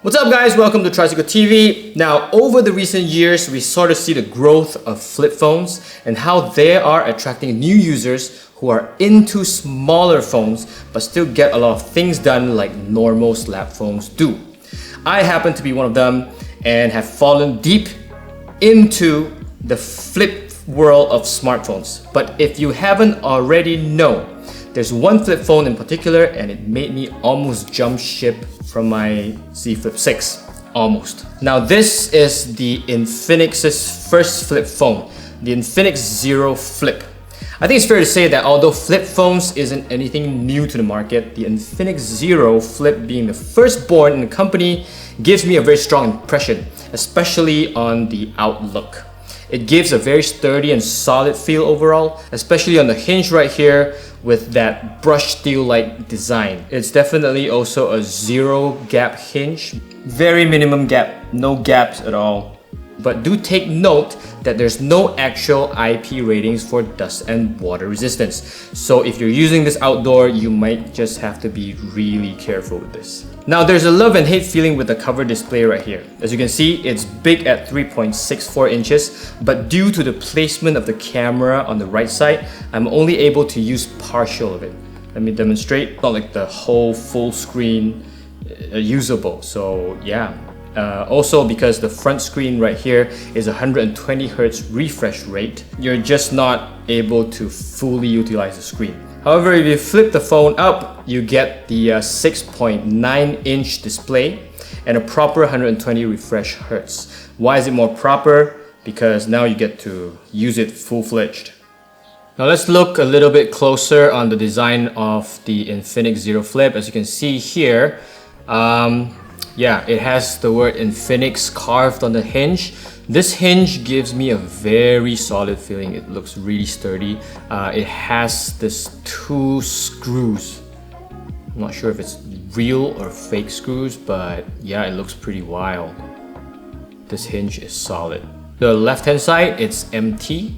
What's up guys, welcome to TricycleTV. Now over the recent years, we sort of see the growth of flip phones and how they are attracting new users who are into smaller phones but still get a lot of things done like normal slap phones do. I happen to be one of them and have fallen deep into the flip world of smartphones. But if you haven't already known, there's one flip phone in particular and it made me almost jump ship from my Z Flip 6. Almost. Now this is the Infinix's first flip phone, the Infinix Zero Flip. I think it's fair to say that although flip phones isn't anything new to the market, the Infinix Zero Flip being the firstborn in the company gives me a very strong impression, especially on the outlook. It gives a very sturdy and solid feel overall, especially on the hinge right here with that brushed steel-like design. It's definitely also a zero gap hinge. Very minimum gap, no gaps at all. But do take note that there's no actual IP ratings for dust and water resistance. So if you're using this outdoor, you might just have to be really careful with this. Now there's a love and hate feeling with the cover display right here. As you can see, it's big at 3.64 inches, but due to the placement of the camera on the right side, I'm only able to use partial of it. Let me demonstrate. Not like the whole full screen usable, so yeah. Also because the front screen right here is 120 Hz refresh rate, you're just not able to fully utilize the screen. However, if you flip the phone up, you get the 6.9 inch display and a proper 120 refresh Hertz. Why is it more proper? Because now you get to use it full-fledged. Now let's look a little bit closer on the design of the Infinix Zero Flip. As you can see here, yeah, it has the word Infinix carved on the hinge. This hinge gives me a very solid feeling. It looks really sturdy. It has this two screws. I'm not sure if it's real or fake screws, but yeah, it looks pretty wild. This hinge is solid. The left-hand side, it's empty.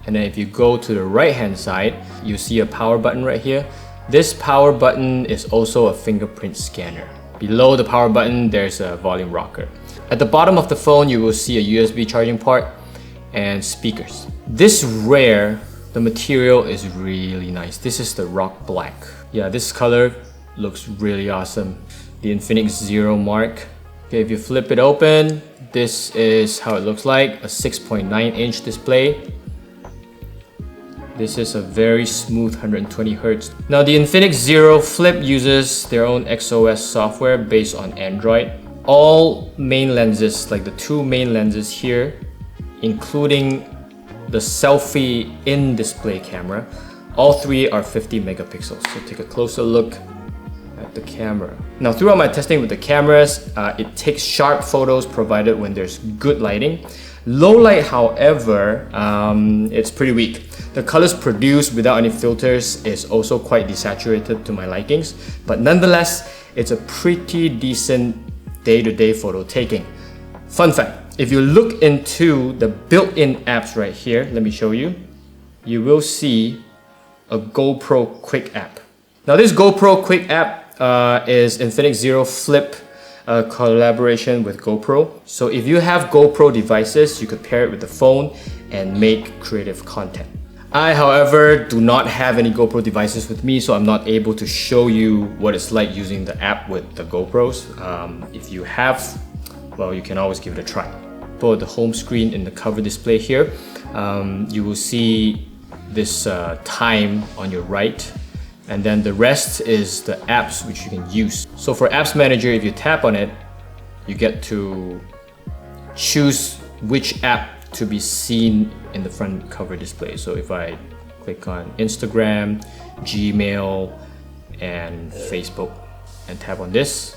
And then if you go to the right-hand side, you see a power button right here. This power button is also a fingerprint scanner. Below the power button, there's a volume rocker. At the bottom of the phone, you will see a USB charging port and speakers. This rear, the material is really nice. This is the rock black. Yeah, this color looks really awesome. The Infinix Zero mark. Okay, if you flip it open, this is how it looks like. A 6.9 inch display. This is a very smooth 120 Hz. Now the Infinix Zero Flip uses their own XOS software based on Android. All main lenses, like the two main lenses here, including the selfie in-display camera, all three are 50 megapixels. So take a closer look at the camera. Now throughout my testing with the cameras, it takes sharp photos provided when there's good lighting. Low light, however, it's pretty weak. The colors produced without any filters is also quite desaturated to my likings, but nonetheless, it's a pretty decent day-to-day photo taking. Fun fact, if you look into the built-in apps right here, let me show you, you will see a GoPro Quick app. Now this GoPro Quick app is Infinix Zero Flip collaboration with GoPro. So if you have GoPro devices, you could pair it with the phone and make creative content. I, however, do not have any GoPro devices with me, so I'm not able to show you what it's like using the app with the GoPros. If you have, well, you can always give it a try. For the home screen in the cover display here, you will see this time on your right, and then the rest is the apps which you can use. So for Apps Manager, if you tap on it, you get to choose which app to be seen in the front cover display. So if I click on Instagram, Gmail, and Facebook and tap on this,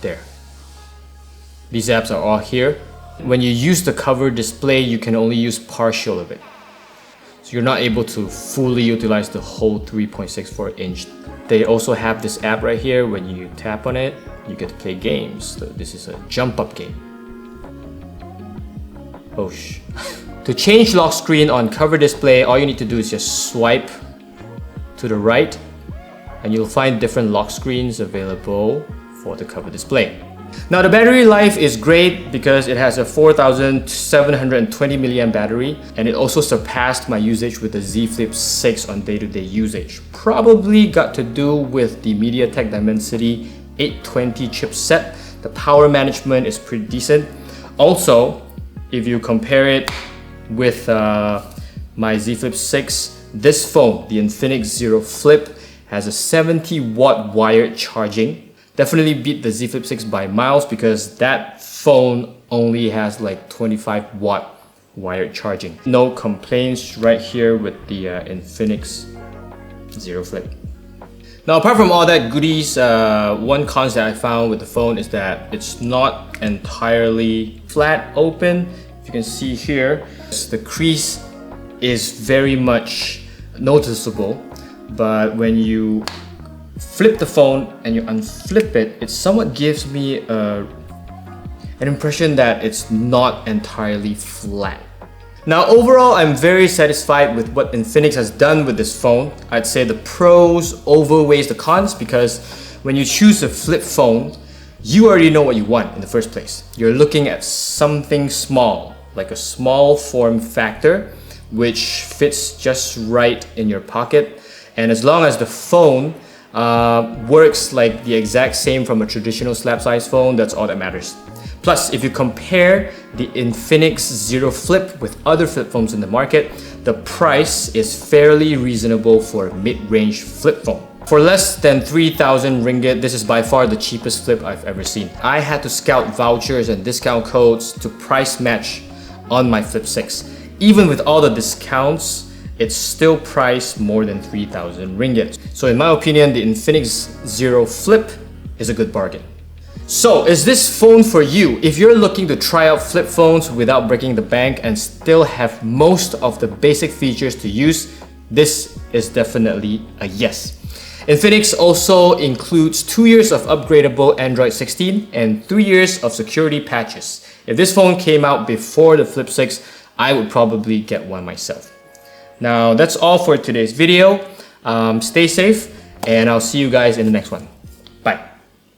there. These apps are all here. When you use the cover display, you can only use partial of it. So you're not able to fully utilize the whole 3.64 inch. They also have this app right here. When you tap on it, you get to play games. So this is a jump up game. Oh sh. To change lock screen on cover display, all you need to do is just swipe to the right and you'll find different lock screens available for the cover display. Now the battery life is great because it has a 4720 milliamp battery, and it also surpassed my usage with the Z Flip 6 on day-to-day usage. Probably got to do with the MediaTek Dimensity 820 chipset. The power management is pretty decent. Also, if you compare it with my Z Flip 6, this phone, the Infinix Zero Flip, has a 70 watt wired charging. Definitely beat the Z Flip 6 by miles because that phone only has like 25 watt wired charging. No complaints right here with the Infinix Zero Flip. Now apart from all that goodies, one cons that I found with the phone is that it's not entirely flat open. If you can see here, the crease is very much noticeable, but when you flip the phone and you unflip it, it somewhat gives me an impression that it's not entirely flat. Now overall, I'm very satisfied with what Infinix has done with this phone. I'd say the pros overweighs the cons because when you choose a flip phone, you already know what you want in the first place. You're looking at something small, like a small form factor, which fits just right in your pocket. And as long as the phone works like the exact same from a traditional slab size phone, that's all that matters. Plus, if you compare the Infinix Zero Flip with other flip phones in the market, the price is fairly reasonable for a mid-range flip phone. For less than 3,000 ringgit, this is by far the cheapest flip I've ever seen. I had to scout vouchers and discount codes to price match on my Flip 6. Even with all the discounts, it's still priced more than 3,000 ringgit. So in my opinion, the Infinix Zero Flip is a good bargain. So is this phone for you? If you're looking to try out flip phones without breaking the bank and still have most of the basic features to use, this is definitely a yes. Infinix also includes 2 years of upgradable Android 16 and 3 years of security patches. If this phone came out before the Flip 6, I would probably get one myself. Now that's all for today's video. Stay safe and I'll see you guys in the next one.